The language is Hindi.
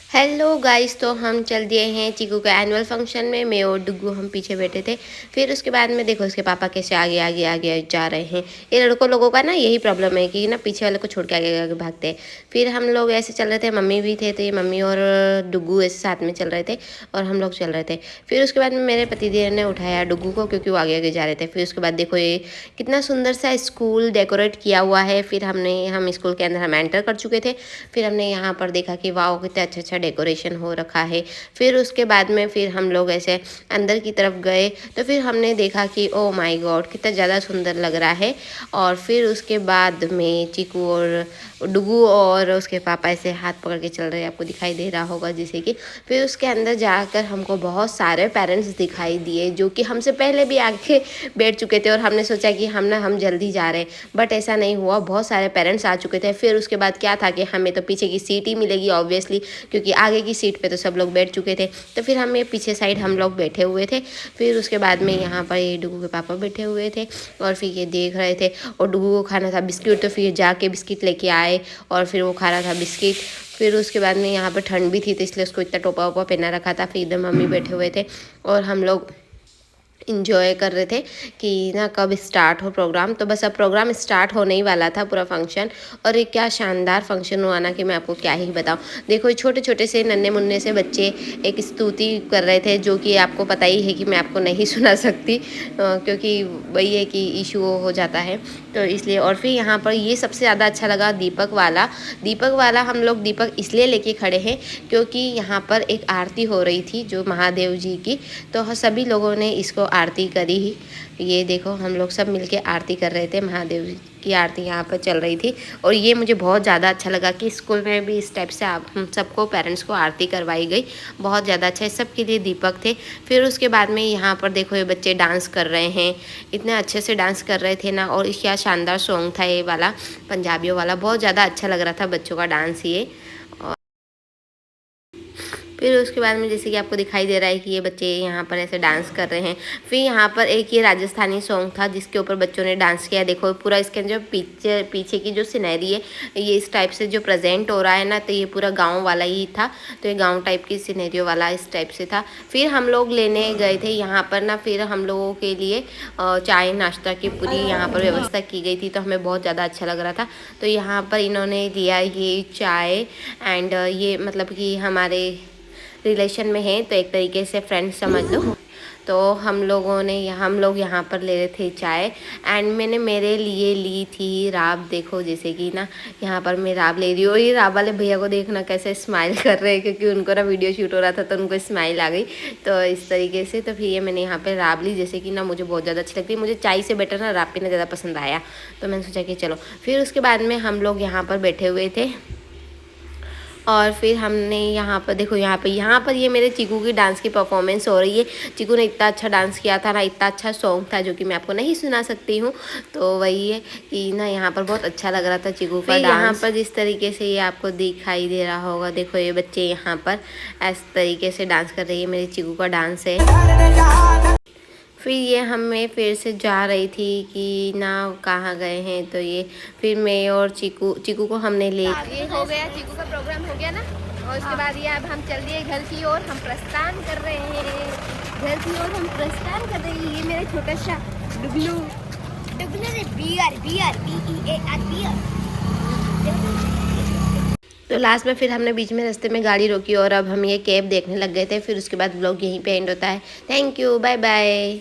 हेलो गाइस, तो हम चल दिए हैं चीकू के एनुअल फंक्शन में। मैं और डुग्गू हम पीछे बैठे थे। फिर उसके बाद में देखो उसके पापा कैसे आगे आगे आगे जा रहे हैं। ये लड़कों लोगों का ना यही प्रॉब्लम है कि ना पीछे वाले को छोड़ के आगे आगे भागते हैं। फिर हम लोग ऐसे चल रहे थे, मम्मी भी थे, तो ये मम्मी और डुग्गू ऐसे साथ में चल रहे थे और हम लोग चल रहे थे। फिर उसके बाद में मेरे पतिदेव ने उठाया डुग्गू को, क्योंकि वो आगे आगे जा रहे थे। फिर उसके बाद देखो ये कितना सुंदर सा स्कूल डेकोरेट किया हुआ है। फिर हम स्कूल के अंदर हम एंटर कर चुके थे। फिर हमने यहाँ पर देखा कि वाह कितना अच्छा अच्छा डेकोरेशन हो रखा है। फिर उसके बाद में फिर हम लोग ऐसे अंदर की तरफ गए, तो फिर हमने देखा कि ओ माय गॉड कितना ज़्यादा सुंदर लग रहा है। और फिर उसके बाद में चीकू और डुगू और उसके पापा ऐसे हाथ पकड़ के चल रहे हैं, आपको दिखाई दे रहा होगा जैसे कि। फिर उसके अंदर जाकर हमको बहुत सारे पेरेंट्स दिखाई दिए जो कि हमसे पहले भी आके बैठ चुके थे, और हमने सोचा कि हम जल्दी जा रहे हैं, बट ऐसा नहीं हुआ। बहुत सारे पेरेंट्स आ चुके थे। फिर उसके बाद क्या था कि हमें तो पीछे की सीट ही मिलेगी ऑब्वियसली, क्योंकि आगे की सीट पे तो सब लोग बैठ चुके थे। तो फिर हमें पीछे साइड हम लोग बैठे हुए थे। फिर उसके बाद में यहाँ पर ये डुगू के पापा बैठे हुए थे और फिर ये देख रहे थे। और डुगू को खाना था बिस्किट, तो फिर जाके बिस्किट लेके आए और फिर वो खा रहा था बिस्किट। फिर उसके बाद में यहाँ पर ठंड भी थी, तो इसलिए उसको इतना टोपा वोपा पहना रखा था। फिर इधर मम्मी बैठे हुए थे और हम लोग इंजॉय कर रहे थे कि ना कब स्टार्ट हो प्रोग्राम। तो बस अब प्रोग्राम स्टार्ट होने ही वाला था, पूरा फंक्शन। और एक क्या शानदार फंक्शन हुआ ना कि मैं आपको क्या ही बताऊं। देखो छोटे छोटे से नन्हे मुन्ने से बच्चे एक स्तुति कर रहे थे, जो कि आपको पता ही है कि मैं आपको नहीं सुना सकती, क्योंकि वही है कि इशू हो जाता है, तो इसलिए। और फिर यहाँ पर ये सबसे ज़्यादा अच्छा लगा दीपक वाला हम लोग दीपक इसलिए लेके खड़े हैं क्योंकि यहाँ पर एक आरती हो रही थी जो महादेव जी की, तो सभी लोगों ने इसको आरती करी ही। ये देखो हम लोग सब मिलके आरती कर रहे थे, महादेव की आरती यहाँ पर चल रही थी। और ये मुझे बहुत ज़्यादा अच्छा लगा कि स्कूल में भी इस टाइप से आप हम सबको पेरेंट्स को आरती करवाई गई। बहुत ज़्यादा अच्छा, इस सब के लिए दीपक थे। फिर उसके बाद में यहाँ पर देखो ये बच्चे डांस कर रहे हैं, इतने अच्छे से डांस कर रहे थे ना। और क्या शानदार सॉन्ग था ये वाला, पंजाबियों वाला, बहुत ज़्यादा अच्छा लग रहा था बच्चों का डांस ये। फिर उसके बाद में जैसे कि आपको दिखाई दे रहा है कि ये बच्चे यहाँ पर ऐसे डांस कर रहे हैं। फिर यहाँ पर एक ये राजस्थानी सॉन्ग था जिसके ऊपर बच्चों ने डांस किया। देखो पूरा इसके जो पीछे की जो सिनेरी है ये इस टाइप से जो प्रेजेंट हो रहा है ना, तो ये पूरा गाँव वाला ही था। तो ये गाँव टाइप की सिनेरियो वाला इस टाइप से था। फिर हम लोग लेने गए थे यहाँ पर ना, फिर हम लोगों के लिए चाय नाश्ता की पूरी यहाँ पर व्यवस्था की गई थी, तो हमें बहुत ज़्यादा अच्छा लग रहा था। तो यहाँ पर इन्होंने लिया ये चाय एंड ये मतलब कि हमारे रिलेशन में है, तो एक तरीके से फ्रेंड समझ लो। तो हम लोग यहाँ पर ले रहे थे चाय, एंड मैंने मेरे लिए ली थी राब। देखो जैसे कि ना यहाँ पर मैं राब ले रही हूँ। ये राब वाले भैया को देखना कैसे स्माइल कर रहे हैं, क्योंकि उनको ना वीडियो शूट हो रहा था तो उनको स्माइल आ गई। तो इस तरीके से तो फिर ये मैंने यहाँ पर राब ली, जैसे कि ना मुझे बहुत ज़्यादा अच्छी लगती है। मुझे चाय से बेटर ना राब पीना ज़्यादा पसंद आया, तो मैंने सोचा कि चलो। फिर उसके बाद में हम लोग यहाँ पर बैठे हुए थे और फिर हमने यहाँ पर देखो यहाँ पर ये मेरे चीकू की डांस की परफॉर्मेंस हो रही है। चीकू ने इतना अच्छा डांस किया था ना, इतना अच्छा सॉन्ग था जो कि मैं आपको नहीं सुना सकती हूँ। तो वही है कि ना यहाँ पर बहुत अच्छा लग रहा था चीकू का डांस। यहाँ पर जिस तरीके से ये आपको दिखाई दे रहा होगा, देखो ये बच्चे यहाँ पर इस तरीके से डांस कर रही है, मेरे चीकू का डांस है। फिर ये हमें फिर से जा रही थी कि ना कहाँ गए हैं, तो ये फिर मैं और चीकू को हमने ले ये हो गया, चीकू का प्रोग्राम हो गया ना। और उसके बाद ये अब हम चल दिए घर की ओर, हम प्रस्थान कर रहे हैं घर की ओर, हम प्रस्थान कर रहे हैं। ये मेरा छोटा सा डुगलू से बियर तो लास्ट में फिर हमने बीच में रास्ते में गाड़ी रोकी और अब हम ये कैब देखने लग गए थे। फिर उसके बाद ब्लॉग यहीं पे एंड होता है। Thank you, bye bye.